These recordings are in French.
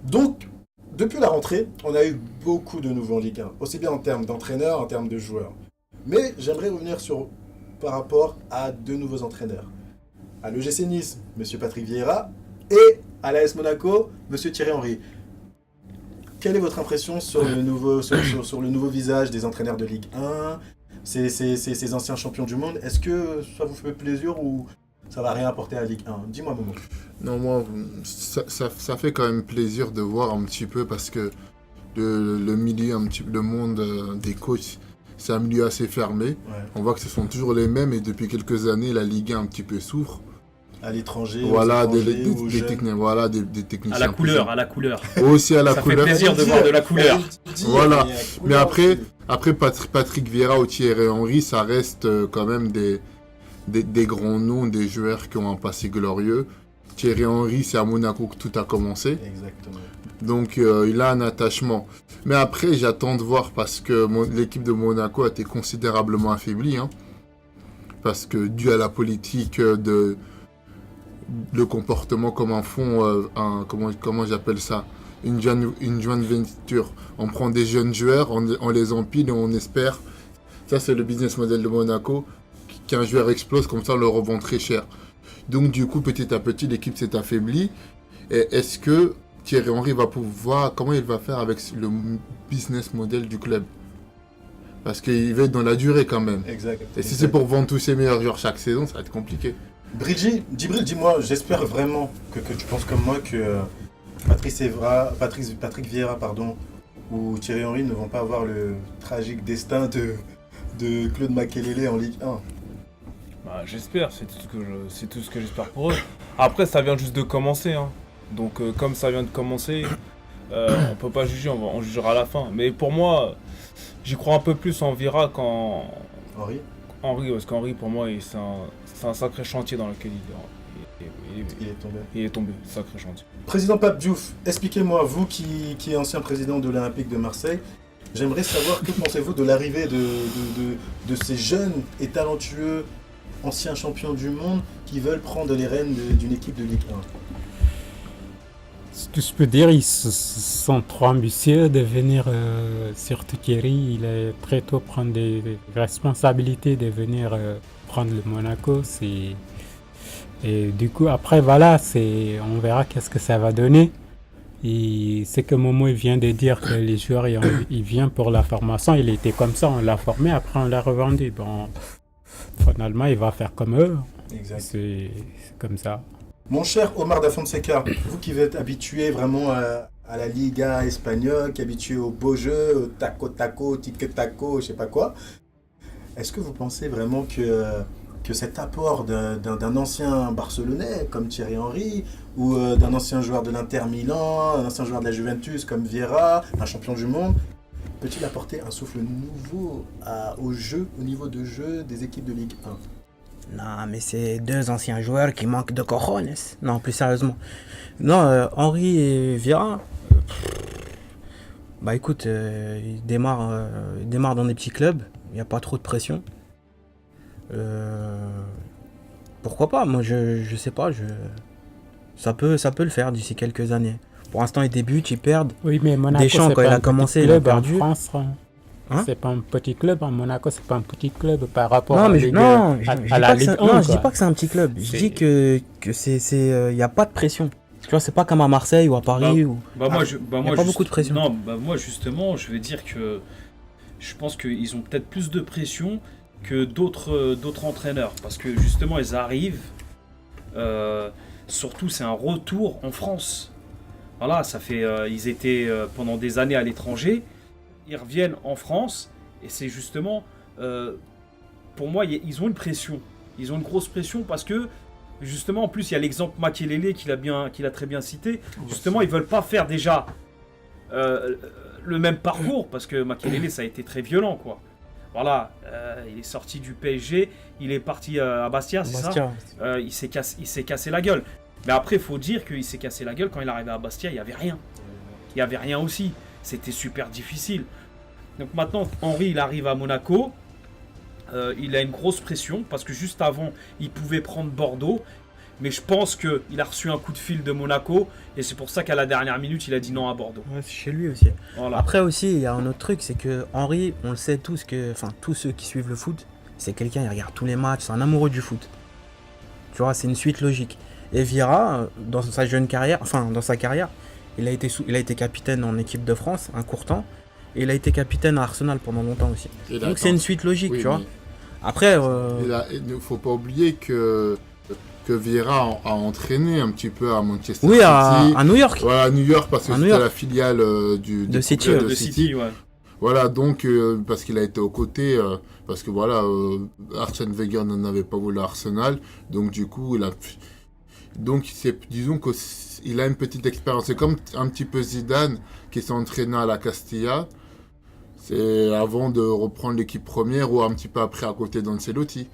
Donc, depuis la rentrée, on a eu beaucoup de nouveaux en Ligue 1, aussi bien en termes d'entraîneurs, en termes de joueurs. Mais j'aimerais revenir par rapport à deux nouveaux entraîneurs. À l'OGC Nice, M. Patrick Vieira, et à l'AS Monaco, M. Thierry Henry. Quelle est votre impression sur le nouveau, sur le nouveau visage des entraîneurs de Ligue 1, ces anciens champions du monde? Est-ce que ça vous fait plaisir ou ça va rien apporter à Ligue 1? Dis-moi, Momo. Non, moi, ça fait quand même plaisir de voir un petit peu parce que le milieu, le monde des coachs, c'est un milieu assez fermé. Ouais. On voit que ce sont toujours les mêmes et depuis quelques années, la Ligue 1 un petit peu souffre. À l'étranger, Voilà, aux étrangers, aux jeunes. voilà des techniciens. À la couleur. Aussi à la Ça couleur. fait plaisir de voir de la couleur. Voilà. Mais après, après, Patrick Vieira ou Thierry Henry, ça reste quand même des grands noms, des joueurs qui ont un passé glorieux. Thierry Henry, c'est à Monaco que tout a commencé. exactement. Donc il a un attachement. Mais après, j'attends de voir parce que l'équipe de Monaco a été considérablement affaiblie. Hein, parce que dû à la politique le comportement comme un fond, comment j'appelle ça, une joint venture. On prend des jeunes joueurs, on les empile et on espère. Ça, c'est le business model de Monaco. Qu'un joueur explose, comme ça, on le revend très cher. Donc, du coup, petit à petit, l'équipe s'est affaiblie. Et est-ce que Thierry Henry va pouvoir, comment il va faire avec le business model du club? Parce qu'il va être dans la durée quand même. Exact. Et si c'est pour vendre tous ses meilleurs joueurs chaque saison, ça va être compliqué. Djibril, dis-moi, j'espère vraiment que tu penses comme moi que Patrick Vieira ou Thierry Henry ne vont pas avoir le tragique destin de Claude Makelele en Ligue 1. Bah, j'espère, c'est tout ce que j'espère pour eux. Après, ça vient juste de commencer. Hein. Donc, comme ça vient de commencer, on peut pas juger, on jugera à la fin. Mais pour moi, j'y crois un peu plus en Vieira qu'en Henry, parce qu'Henry, pour moi, c'est un sacré chantier dans lequel Il est tombé. il est tombé, sacré chantier. Président Pape Diouf, expliquez-moi, vous qui êtes ancien président de l'Olympique de Marseille, j'aimerais savoir que pensez-vous de l'arrivée de ces jeunes et talentueux anciens champions du monde qui veulent prendre les rênes d'une équipe de Ligue 1. Ce que je peux dire, ils sont trop ambitieux de venir, surtout Thierry, il est très tôt prendre des responsabilités de venir prendre le Monaco. Et du coup, après, voilà, on verra qu'est-ce que ça va donner. Et c'est que Momo il vient de dire que les joueurs, ils viennent pour la formation, il était comme ça, on l'a formé, après on l'a revendu. Bon, finalement, il va faire comme eux. Exact. C'est comme ça. Mon cher Omar Da Fonseca, vous qui êtes habitué vraiment à la Liga espagnole, qui est habitué au beau jeu, au taco, tic-taco, je sais pas quoi, est-ce que vous pensez vraiment que cet apport d'un ancien Barcelonais comme Thierry Henry, ou d'un ancien joueur de l'Inter Milan, un ancien joueur de la Juventus comme Vieira, un champion du monde, peut-il apporter un souffle nouveau au jeu, au niveau de jeu des équipes de Ligue 1? Non, mais c'est deux anciens joueurs qui manquent de cojones. Non, plus sérieusement. Non, Henry et Vieira, bah écoute, ils démarrent dans des petits clubs, il n'y a pas trop de pression. Pourquoi pas? Moi, je sais pas, ça peut le faire d'ici quelques années. Pour l'instant, ils débutent, ils perdent. Oui, mais Monaco, Deschamps, c'est quand pas il a un commencé, petit il a club en perdu. France. Hein? C'est pas un petit club. Monaco, c'est pas un petit club par rapport Non, à, mais Ligue, non, à la Ligue 1. non, je dis quoi. pas que c'est un petit club. Je dis que c'est y a pas de pression. Tu vois, c'est pas comme à Marseille ou à Paris ou moi, y a pas beaucoup de pression. Non, moi justement, je vais dire que je pense qu'ils ont peut-être plus de pression que d'autres entraîneurs, parce que justement ils arrivent. Surtout, c'est un retour en France. Voilà, ça fait ils étaient pendant des années à l'étranger, ils reviennent en France et c'est justement pour moi ils ont une pression. Ils ont une grosse pression parce que justement, en plus, il y a l'exemple Makelele qu'il a très bien cité. Justement, ils veulent pas faire déjà le même parcours parce que Makelele, ça a été très violent, quoi. Voilà, il est sorti du PSG, il est parti à Bastia, c'est Bastia. ça il s'est cassé la gueule. Mais après, il faut dire qu'il s'est cassé la gueule quand il est arrivé à Bastia, il n'y avait rien. Il n'y avait rien aussi. C'était super difficile. Donc maintenant, Henry, il arrive à Monaco. Il a une grosse pression parce que juste avant, il pouvait prendre Bordeaux. Mais je pense qu'il a reçu un coup de fil de Monaco et c'est pour ça qu'à la dernière minute, il a dit non à Bordeaux. Ouais, c'est chez lui aussi. Voilà. Après aussi, il y a un autre truc, c'est que Henry, on le sait tous tous ceux qui suivent le foot, c'est quelqu'un, il regarde tous les matchs, c'est un amoureux du foot. Tu vois, c'est une suite logique. Et Vieira, dans sa carrière, il a été capitaine en équipe de France un court temps, et il a été capitaine à Arsenal pendant longtemps aussi. Donc c'est une suite logique, tu vois. Après, il ne faut pas oublier que Vieira a entraîné un petit peu à Manchester oui, City. à New York. Voilà, à New York, parce que c'était la filiale de City. club De City, ouais. Voilà, donc, parce qu'il a été aux côtés, parce que voilà, Arsène Wenger n'en avait pas voulu à Arsenal, donc du coup, disons qu'il a une petite expérience. C'est comme un petit peu Zidane qui s'est entraîné à la Castilla, c'est avant de reprendre l'équipe première ou un petit peu après à côté d'Ancelotti.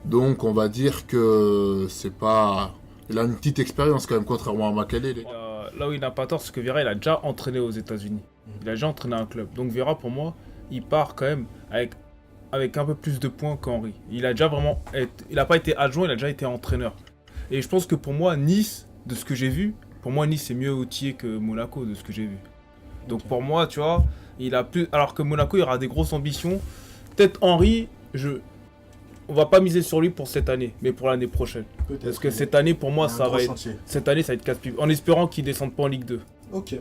Donc on va dire que c'est pas... Il a une petite expérience quand même, contrairement à Makelele. Là où il n'a pas tort, c'est que Vieira, il a déjà entraîné aux États-Unis. Il a déjà entraîné un club. Donc Vieira, pour moi, il part quand même avec un peu plus de points qu'Henry. Il a déjà vraiment... Il n'a pas été adjoint, il a déjà été entraîneur. Et je pense que pour moi, Nice, de ce que j'ai vu, pour moi, Nice, c'est mieux outillé que Monaco, de ce que j'ai vu. Donc pour moi, tu vois, il a plus... Alors que Monaco, il aura des grosses ambitions. Peut-être Henry, on va pas miser sur lui pour cette année, mais pour l'année prochaine. Parce que cette année, pour moi, ça va être casse-pipe. En espérant qu'il ne descende pas en Ligue 2. Ok.